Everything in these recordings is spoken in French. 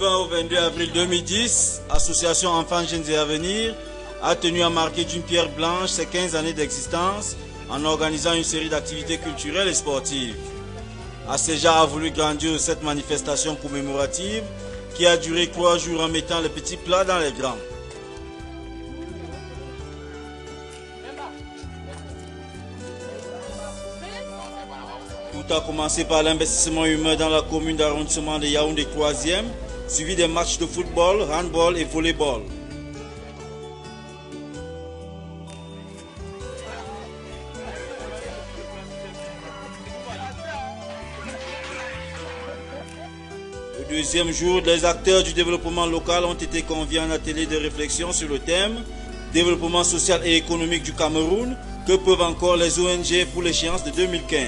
20 au 22 avril 2010, Association Enfants, Jeunes et Avenir a tenu à marquer d'une pierre blanche ses 15 années d'existence en organisant une série d'activités culturelles et sportives. ACEJA a voulu grandir cette manifestation commémorative qui a duré 3 jours en mettant les petits plats dans les grands. Tout a commencé par l'investissement humain dans la commune d'arrondissement de Yaoundé 3e, suivi des matchs de football, handball et volleyball. Le deuxième jour, les acteurs du développement local ont été conviés à un atelier de réflexion sur le thème « Développement social et économique du Cameroun, que peuvent encore les ONG pour l'échéance de 2015 ?»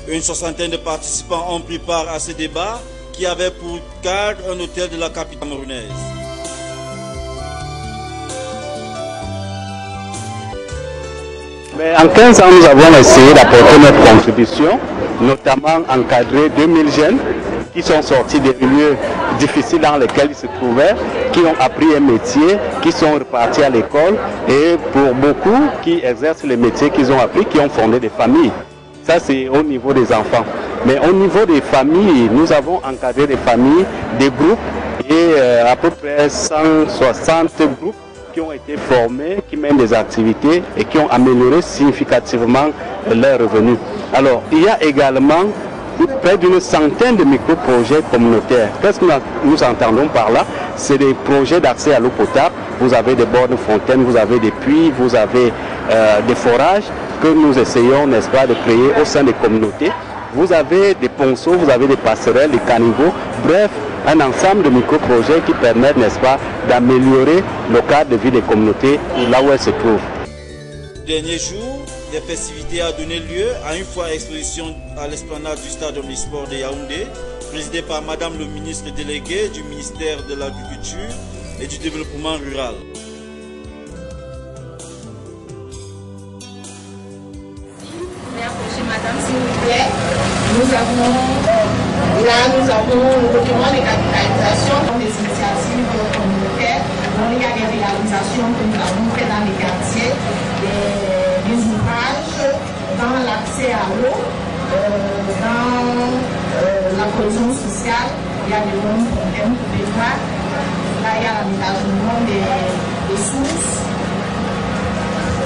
Une soixantaine de participants ont pris part à ce débat qui avait pour cadre un hôtel de la capitale camerounaise. Mais en 15 ans, nous avons essayé d'apporter notre contribution, notamment encadrer 2000 jeunes qui sont sortis des milieux difficiles dans lesquels ils se trouvaient, qui ont appris un métier, qui sont repartis à l'école et pour beaucoup qui exercent les métiers qu'ils ont appris, qui ont fondé des familles. Ça, c'est au niveau des enfants. Mais au niveau des familles, nous avons encadré des familles, des groupes, et à peu près 160 groupes qui ont été formés, qui mènent des activités et qui ont amélioré significativement leurs revenus. Alors, il y a également près d'une centaine de micro-projets communautaires. Qu'est-ce que nous entendons par là? C'est des projets d'accès à l'eau potable. Vous avez des bornes de fontaines, vous avez des puits, vous avez des forages que nous essayons, n'est-ce pas, de créer au sein des communautés. Vous avez des ponceaux, vous avez des passerelles, des caniveaux, bref, un ensemble de micro-projets qui permettent, n'est-ce pas, d'améliorer le cadre de vie des communautés là où elles se trouvent. Dernier jour, les festivités a donné lieu à une foire exposition à l'esplanade du stade omnisport de Yaoundé, présidée par Madame le ministre délégué du ministère de l'Agriculture et du Développement rural. Madame, s'il vous plaît, nous avons le document de capitalisation des initiatives communautaires. Donc, il y a des réalisations que nous avons faites dans les quartiers, des ouvrages dans l'accès à l'eau, dans la cohésion sociale. Il y a des bons problèmes pour les voir. Là, il y a l'aménagement des sources.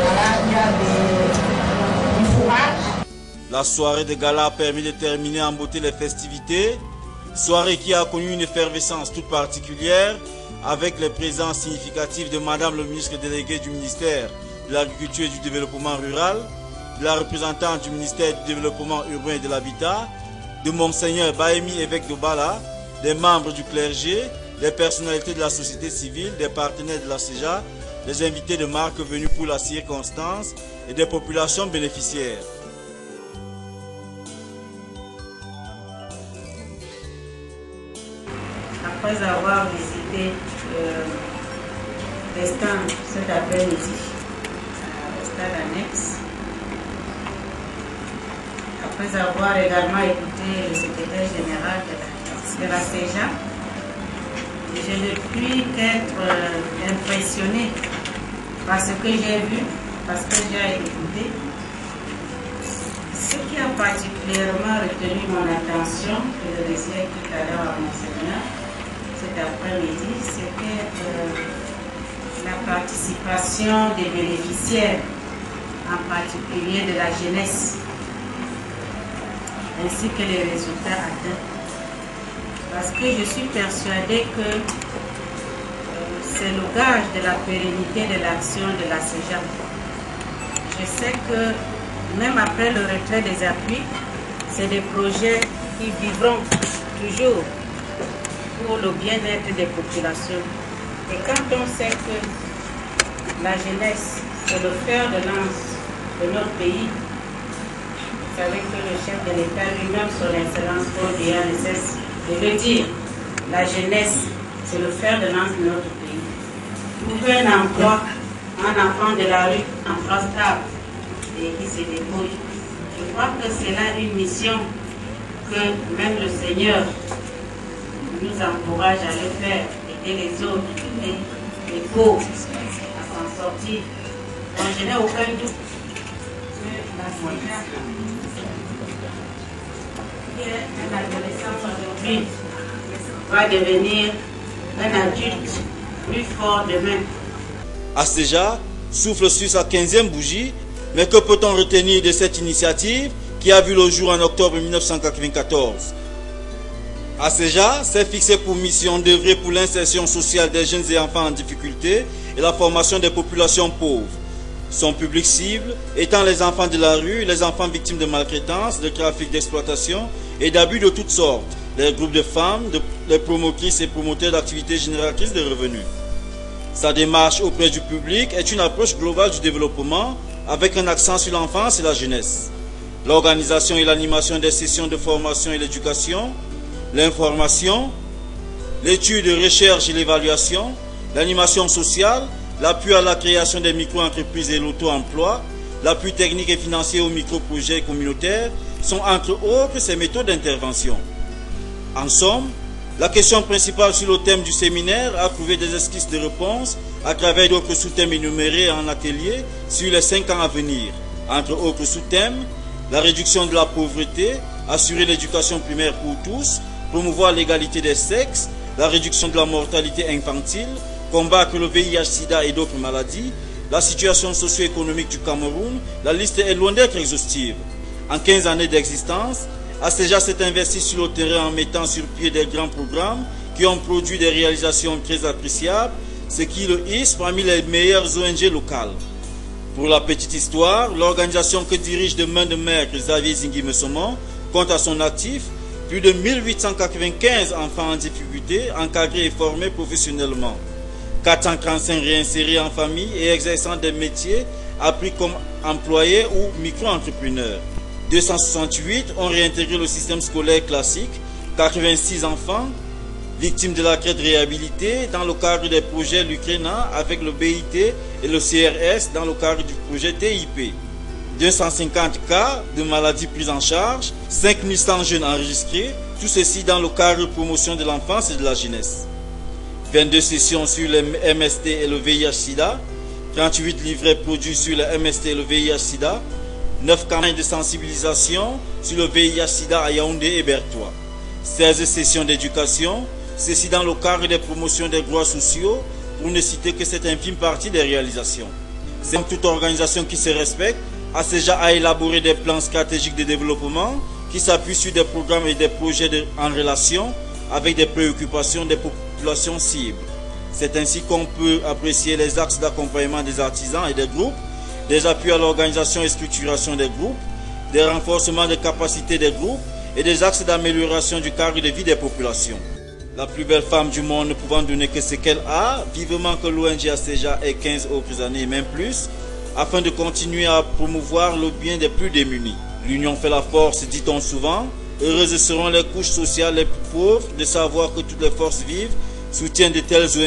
Voilà, il y a des fourrages. La soirée de gala a permis de terminer en beauté les festivités, soirée qui a connu une effervescence toute particulière avec les présences significatives de Madame le ministre délégué du ministère de l'Agriculture et du Développement rural, de la représentante du ministère du Développement urbain et de l'Habitat, de Monseigneur Baemi, évêque de Bala, des membres du clergé, des personnalités de la société civile, des partenaires de l'ACEJA, des invités de marque venus pour la circonstance et des populations bénéficiaires. Après avoir visité les stands cet après-midi au stade annexe, après avoir également écouté le secrétaire général de la CEJA, je ne puis qu'être impressionné par ce que j'ai vu, parce que j'ai écouté. Ce qui a particulièrement retenu mon attention, que je disais tout à l'heure à mon Seigneur, cet après-midi, c'était la participation des bénéficiaires, en particulier de la jeunesse, ainsi que les résultats atteints. Parce que je suis persuadée que c'est le gage de la pérennité de l'action de la CEJA. Je sais que même après le retrait des appuis, c'est des projets qui vivront toujours pour le bien-être des populations. Et quand on sait que la jeunesse, c'est le fer de lance de notre pays, vous savez que le chef de l'État lui-même, son Excellence Paul Biya, ne cesse de le dire, la jeunesse, c'est le fer de lance de notre pays. Trouver un emploi, un enfant de la rue, un emploi stable et qui se débrouille. Je crois que c'est là une mission que même le Seigneur nous encourage à le faire, aider les autres, aider les pauvres à s'en sortir. Donc je n'ai aucun doute que la CEJA, qui est un adolescent aujourd'hui, va devenir un adulte plus fort demain. ACEJA souffle sur sa 15e bougie, mais que peut-on retenir de cette initiative qui a vu le jour en octobre 1994? ACEJA s'est fixé pour mission d'œuvrer pour l'insertion sociale des jeunes et enfants en difficulté et la formation des populations pauvres. Son public cible étant les enfants de la rue, les enfants victimes de maltraitance, de trafic d'exploitation et d'abus de toutes sortes, les groupes de femmes, les promotrices et promoteurs d'activités génératrices de revenus. Sa démarche auprès du public est une approche globale du développement avec un accent sur l'enfance et la jeunesse. L'organisation et l'animation des sessions de formation et l'éducation, l'information, l'étude de recherche et l'évaluation, l'animation sociale, l'appui à la création des micro-entreprises et l'auto-emploi, l'appui technique et financier aux micro-projets communautaires sont entre autres ces méthodes d'intervention. En somme, la question principale sur le thème du séminaire a trouvé des esquisses de réponse à travers d'autres sous-thèmes énumérés en atelier sur les 5 ans à venir. Entre autres sous-thèmes, la réduction de la pauvreté, assurer l'éducation primaire pour tous, promouvoir l'égalité des sexes, la réduction de la mortalité infantile, combattre le VIH-Sida et d'autres maladies, la situation socio-économique du Cameroun, la liste est loin d'être exhaustive. En 15 années d'existence, ACEJA s'est investi sur le terrain en mettant sur pied des grands programmes qui ont produit des réalisations très appréciables, ce qui le hisse parmi les meilleures ONG locales. Pour la petite histoire, l'organisation que dirige de main de maître Xavier Zingui-Messomon compte à son actif plus de 1895 enfants en difficulté, encadrés et formés professionnellement. 435 réinsérés en famille et exerçant des métiers appris comme employés ou micro-entrepreneurs. 268 ont réintégré le système scolaire classique, 86 enfants victimes de la traite réhabilités dans le cadre des projets Lucrena avec le BIT et le CRS dans le cadre du projet TIP. 250 cas de maladies prises en charge, 5100 jeunes enregistrés, tout ceci dans le cadre de promotion de l'enfance et de la jeunesse. 22 sessions sur le MST et le VIH-Sida, 38 livrets produits sur le MST et le VIH-Sida, 9 campagnes de sensibilisation sur le VIH-Sida à Yaoundé et Bertois, 16 sessions d'éducation, ceci dans le cadre des promotions des droits sociaux, pour ne citer que cette infime partie des réalisations. C'est comme toute organisation qui se respecte, ACEJA a élaboré des plans stratégiques de développement qui s'appuient sur des programmes et des projets en relation avec des préoccupations des populations cibles. C'est ainsi qu'on peut apprécier les axes d'accompagnement des artisans et des groupes, des appuis à l'organisation et structuration des groupes, des renforcements des capacités des groupes et des axes d'amélioration du cadre de vie des populations. La plus belle femme du monde ne pouvant donner que ce qu'elle a, vivement que l'ONG ACEJA ait 15 autres années et même plus, afin de continuer à promouvoir le bien des plus démunis. L'union fait la force, dit-on souvent. Heureuses seront les couches sociales les plus pauvres de savoir que toutes les forces vives soutiennent de telles ONG.